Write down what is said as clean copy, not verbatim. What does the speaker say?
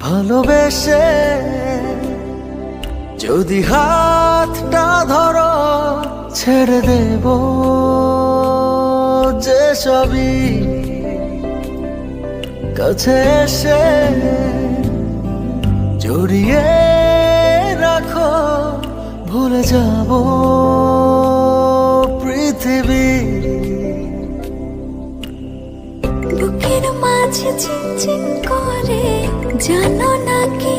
ভালোবেসে যদি হাতটা ধরো ছেড়ে দেব যে সবই, কাছে এসে জড়িয়ে রাখো ভুলে যাব পৃথিবী। বুকের মাঝে চিনচিন করে জানো না কি